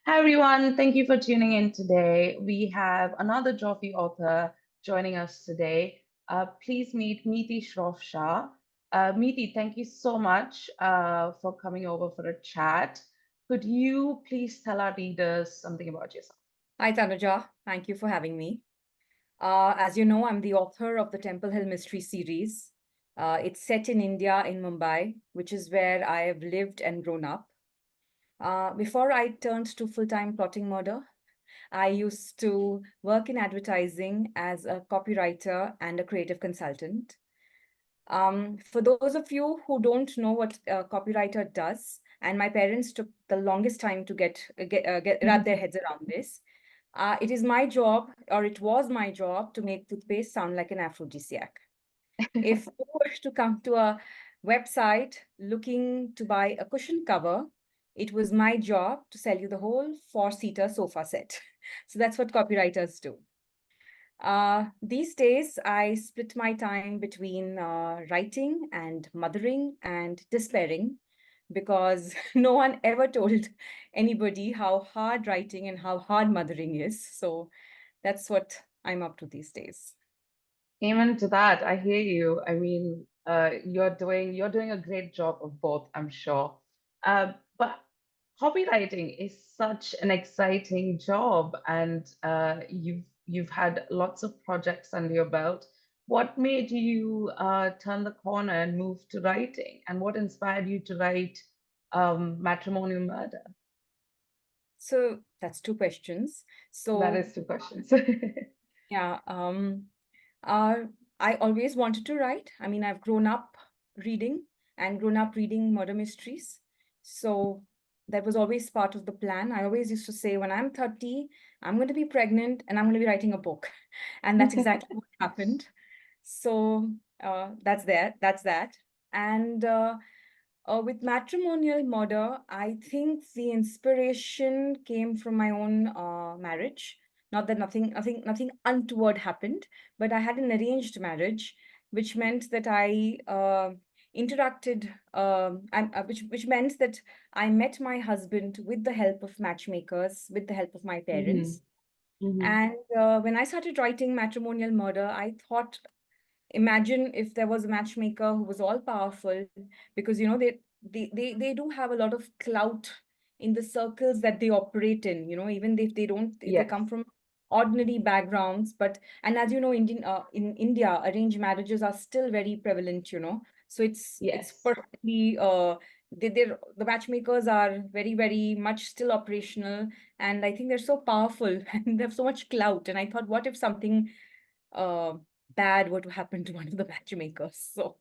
Hi everyone, thank you for tuning in today. We have another Joffy author joining us today. Please meet Meeti Shroff-Shah. Meeti, thank you so much for coming over for a chat. Could you please tell our readers something about yourself? Hi, Tanuja. Thank you for having me. As you know, I'm the author of the Temple Hill Mystery series. It's set in India, in Mumbai, which is where I have lived and grown up. Before I turned to full-time plotting murder, I used to work in advertising as a copywriter and a creative consultant. For those of you who don't know what a copywriter does, and my parents took the longest time to wrap their heads around this. It is my job, or it was my job, to make toothpaste sound like an aphrodisiac. If you were to come to a website looking to buy a cushion cover, it was my job to sell you the whole four-seater sofa set. So that's what copywriters do. These days, I split my time between writing and mothering and despairing because no one ever told anybody how hard writing and how hard mothering is. So that's what I'm up to these days. Amen to that. I hear you. I mean, you're doing a great job of both, I'm sure. But copywriting is such an exciting job, and you've had lots of projects under your belt. What made you turn the corner and move to writing, and what inspired you to write Matrimonial Murder? So that's two questions. That So is two questions. yeah, uh, I always wanted to write. I mean, I've grown up reading murder mysteries. So that was always part of the plan. I always used to say, when I'm 30, I'm going to be pregnant and I'm going to be writing a book. And that's exactly what happened. So that's that. And with matrimonial murder, I think the inspiration came from my own marriage. Not that nothing untoward happened, but I had an arranged marriage, which meant that I interacted, which meant that I met my husband with the help of matchmakers, with the help of my hmm parents. hmm And when I started writing matrimonial murder, I thought, imagine if there was a matchmaker who was all powerful, because they do have a lot of clout in the circles that they operate in, even if if they Yes. come from ordinary backgrounds. But and as you know, in India, arranged marriages are still very prevalent, so it's Yes. perfectly the matchmakers are very, very much still operational, and I think they're so powerful and they have so much clout. And I thought, what if something uh, bad were to happen to one of the matchmakers? So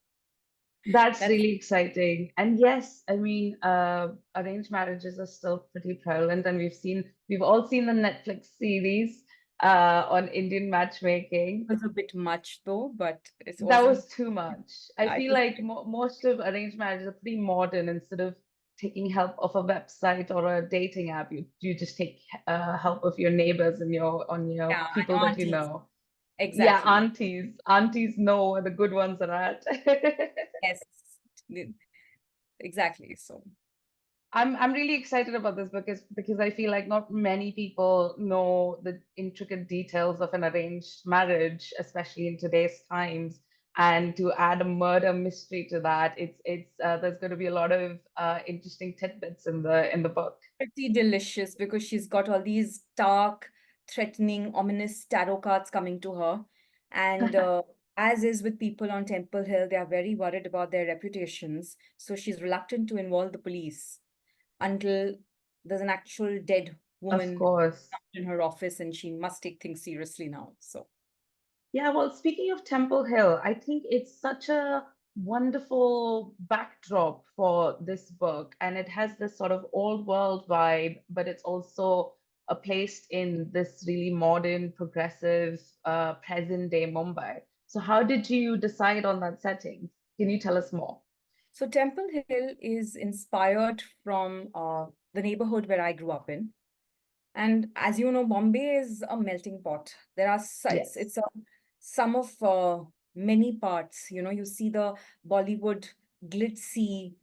That's that's really exciting. And yes, I mean, arranged marriages are still pretty prevalent, and we've all seen the Netflix series on Indian matchmaking. was a bit much though, but it That was wasn't. too much. I Yeah, it feel was. like mo most of arranged marriages are pretty modern. Instead of taking help of a website or a dating app, you just take help of your neighbors and your Yeah, people and that you aunties. know. Yeah, Exactly. aunties know where the good ones are at. Yes, exactly. So I'm really excited about this because I feel like not many people know the intricate details of an arranged marriage, especially in today's times. And to add a murder mystery to that, it's there's going to be a lot of interesting tidbits in the book. pretty delicious because she's got all these dark, threatening, ominous tarot cards coming to her. And as is with people on Temple Hill, they are very worried about their reputations. So she's reluctant to involve the police until there's an actual dead Of woman course. in her office, and she must take things seriously now. So Yeah, well, speaking of Temple Hill, I think it's such a wonderful backdrop for this book, and it has this sort of old world vibe, but it's also placed in this really modern, progressive, present day Mumbai. So, how did you decide on that setting? Can you tell us more? so Temple Hill is inspired from the neighborhood where I grew up in. And as you know, Bombay is a melting pot. There are Yes. it's a sum of many parts. You see the Bollywood glitzy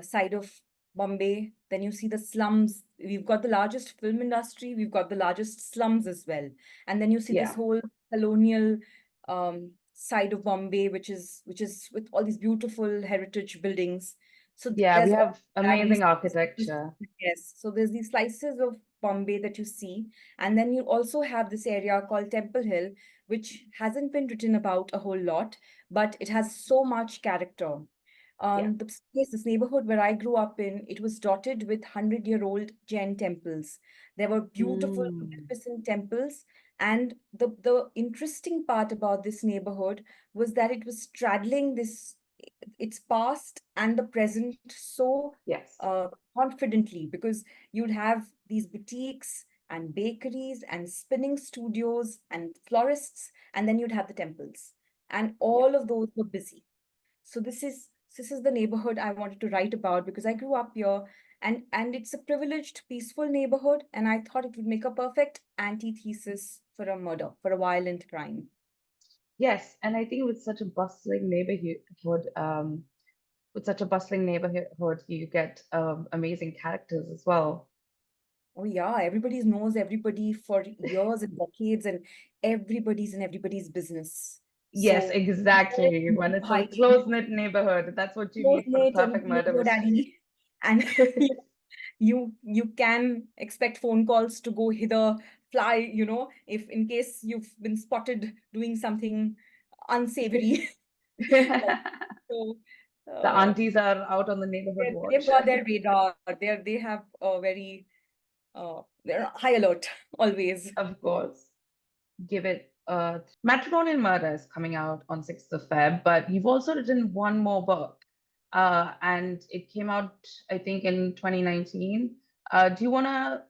side of Bombay. Then you see the slums. We've got the largest film industry. We've got the largest slums as well. And then you see this Yeah. whole colonial side of Bombay, which is with all these beautiful heritage buildings. So Yeah, we there's all have that, and amazing architecture. yes. So there's these slices of Bombay that you see, and then you also have this area called Temple Hill, which hasn't been written about a whole lot, but it has so much character. Yeah. This neighborhood where I grew up in, it was dotted with 100-year-old Jain temples. There were beautiful, Mm. magnificent temples. And the interesting part about this neighborhood was that it was straddling its past and the present so Yes. uh, confidently, because you'd have these boutiques and bakeries and spinning studios and florists, and then you'd have the temples. And Yeah. all of those were busy. So this is the neighborhood I wanted to write about because I grew up here, and it's a privileged, peaceful neighborhood, and I thought it would make a perfect antithesis for a murder, for a violent crime. Yes, and I think with such a bustling neighborhood, you get amazing characters as well. Oh yeah, everybody knows everybody for years and decades, and everybody's in everybody's business. Yes, So no exactly. no When it's a hiding, close-knit neighborhood, that's what you close need for a knit, and perfect you know murder your mystery. daddy, and you can expect phone calls to go hither, fly, if in case you've been spotted doing something unsavory. Like, so The uh, aunties are out on the neighborhood they've watch. got their radar. They have a very they're high alert always. Of course. Give it Matrimonial Murder is coming out on 6th of Feb, but you've also written one more book. And it came out, I think, in 2019. Do you wanna,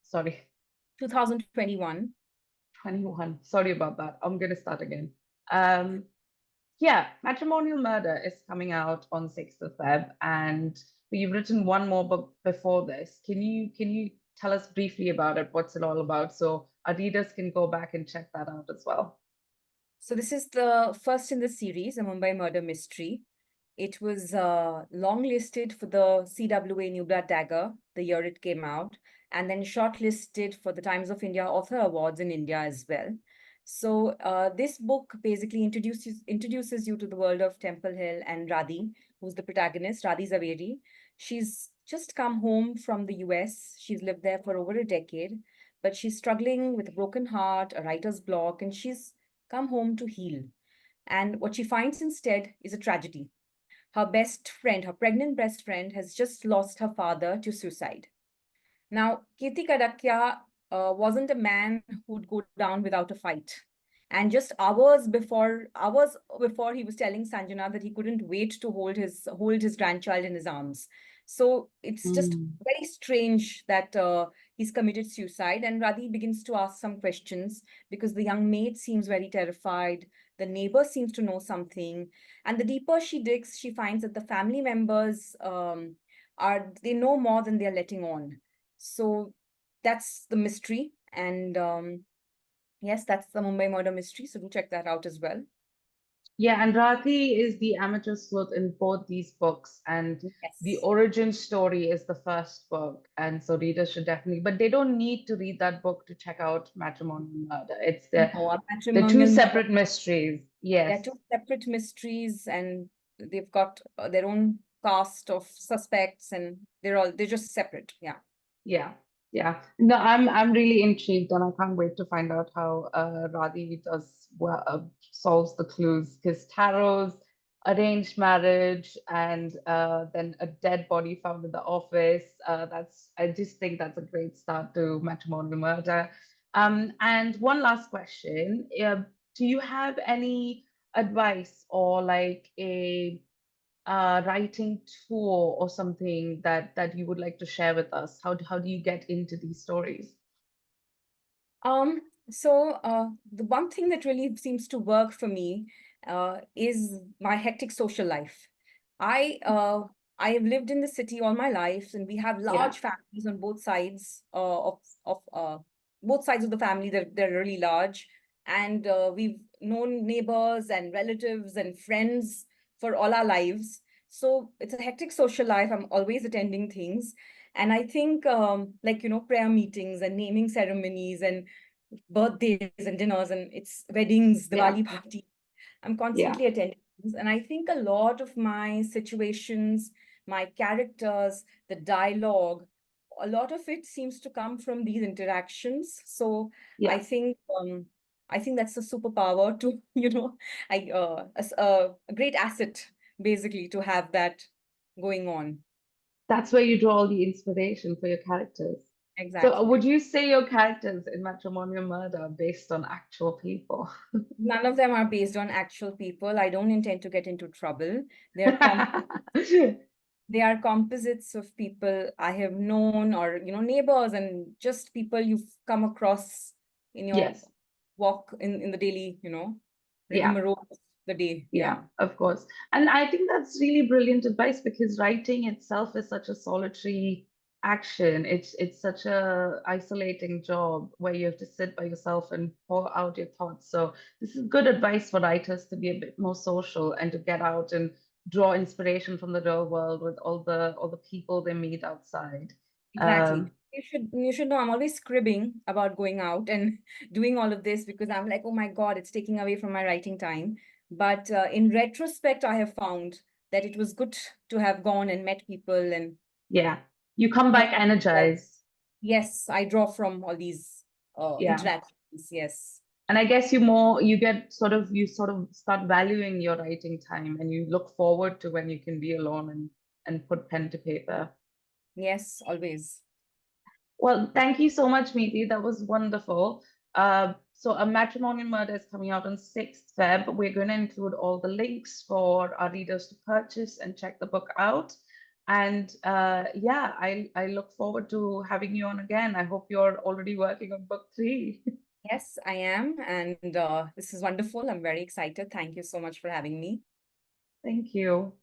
sorry, 2021. 21. Sorry about that. I'm gonna start again. Um, yeah, Matrimonial Murder is coming out on 6th of Feb, and you've written one more book before this. Can you tell us briefly about it? What's it all about? So our readers can go back and check that out as well. So this is the first in the series, a Mumbai murder mystery. It was longlisted for the CWA New Blood Dagger the year it came out, and then shortlisted for the Times of India Author Awards in India as well. So this book basically introduces you to the world of Temple Hill and Radhi, who's the protagonist, Radhi Zaveri. She's just come home from the US. She's lived there for over a decade, but she's struggling with a broken heart, a writer's block, and she's come home to heal. And what she finds instead is a tragedy. Her best friend, her pregnant best friend, has just lost her father to suicide. Now, Kirti Kadakya wasn't a man who'd go down without a fight. And just hours before he was telling Sanjana that he couldn't wait to hold his grandchild in his arms. So it's just Mm. very strange that he's committed suicide. And Radhi begins to ask some questions because the young maid seems very terrified. The neighbor seems to know something. And the deeper she digs, she finds that the family members they know more than they're letting on. So that's the mystery. And yes, that's the Mumbai murder mystery. So do check that out as well. Yeah, and Radhi is the amateur sleuth in both these books, and the Yes. origin story is the first book, and so readers should definitely, but they don't need to read that book to check out Matrimonial Murder. It's No, a the two matrimonial murder. separate mysteries. They're Yes. two separate mysteries, and they've got their own cast of suspects, and they're just separate. Yeah. Yeah, yeah. No, I'm really intrigued, and I can't wait to find out how Radhi does well, solves the clues because Taro's arranged marriage and then a dead body found in the office. That's I just think that's a great start to matrimonial murder. And one last question: do you have any advice or like a writing tool or something that you would like to share with us? How do you get into these stories? Um, so the one thing that really seems to work for me is my hectic social life. I uh, I have lived in the city all my life, and we have Yeah. large families on both sides of both sides of the family. They're really large, and we've known neighbors and relatives and friends for all our lives. So it's a hectic social life. I'm always attending things. And I think, like, prayer meetings and naming ceremonies and birthdays and dinners and it's weddings, Yeah. Diwali party. I'm Yeah. constantly attending things. And I think a lot of my situations, my characters, the dialogue, a lot of it seems to come from these interactions. So I Yeah. think um, I think that's a superpower to, a great asset basically to have that going on. That's where you draw all the inspiration for your characters. So, would Exactly. you say your characters in Matrimonial Murder are based on actual people? None of them are based on actual people. I don't intend to get into trouble. They're com they are composites of people I have known or, neighbors and just people you've come across in your Yes. walk in the daily, Yeah. rigmarole of the day. Yeah, Yeah, of course. And I think that's really brilliant advice because writing itself is such a solitary action. It's such a isolating job where you have to sit by yourself and pour out your thoughts. So this is good advice for writers to be a bit more social and to get out and draw inspiration from the real world with all the people they meet outside. exactly. Um, You should know I'm always scribbing about going out and doing all of this because I'm like, oh my God, it's taking away from my writing time. But in retrospect, I have found that it was good to have gone and met people and yeah, you come meet back people. energized. Yes, I draw from all these Yeah. interactions. Yes. And I guess you sort of start valuing your writing time and you look forward to when you can be alone and put pen to paper. Yes, always. Well, thank you so much, Meeti. That was wonderful. So A Matrimonial Murder is coming out on 6th Feb. We're going to include all the links for our readers to purchase and check the book out. And yeah, I look forward to having you on again. I hope you're already working on book 3. Yes, I am. And this is wonderful. I'm very excited. Thank you so much for having me. Thank you.